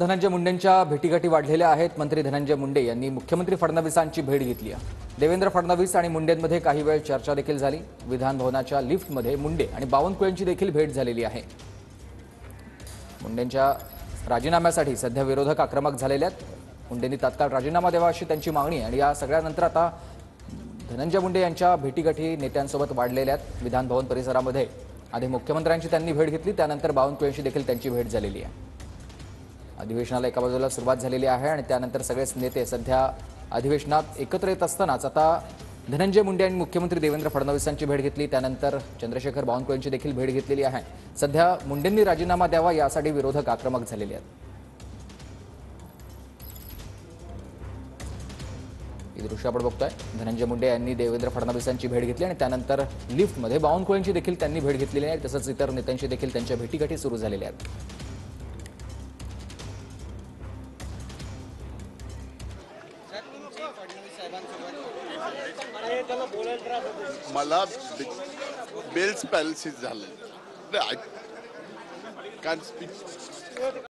धनंजय मुंडेंच्या भेटीगाठी वाढलेल्या आहेत। मंत्री धनंजय मुंडे यांनी मुख्यमंत्री फडणवीसांची भेट घेतली आहे। देवेंद्र फडणवीस आणि मुंडेंमध्ये काही वेळ चर्चा देखील झाली। विधान भवनाच्या लिफ्टमध्ये मुंडे आणि बावनकुळेंची देखील भेट झालेली आहे। मुंडेंच्या राजीनाम्यासाठी सध्या विरोधक आक्रमक झालेले आहेत। मुंडेंनी तात्काळ राजीनामा द्यावा अशी त्यांची मागणी आहे आणि या सगळ्यानंतर आता धनंजय मुंडे यांच्या भेटीगाठी नेत्यांसोबत वाढलेल्या आहेत। विधान भवन परिसरामध्ये आधी मुख्यमंत्र्यांची त्यांनी भेट घेतली, त्यानंतर बावनकुळेंची देखील त्यांची भेट झालेली आहे। अधिवेशनाला एका बाजूला सुरुवात झालेली आहे आणि त्यानंतर सगळेच नेते सध्या अधिवेशनात एकत्र येत असतानाच आता धनंजय मुंडे यांनी मुख्यमंत्री देवेंद्र फडणवीसांची भेट घेतली, त्यानंतर चंद्रशेखर बावनकुळेंची देखील भेट घेतलेली आहे। सध्या मुंडेंनी राजीनामा द्यावा यासाठी विरोधक आक्रमक झालेले आहेत। ही दृश्य आपण बघतोय। धनंजय मुंडे यांनी देवेंद्र फडणवीसांची भेट घेतली आणि त्यानंतर लिफ्टमध्ये बावनकुळेंची देखील त्यांनी भेट घेतलेली आहे। तसंच इतर नेत्यांशी देखील त्यांच्या भेटीगाठी सुरू झालेल्या आहेत। मला बेल्स पॅलेसिस झालं.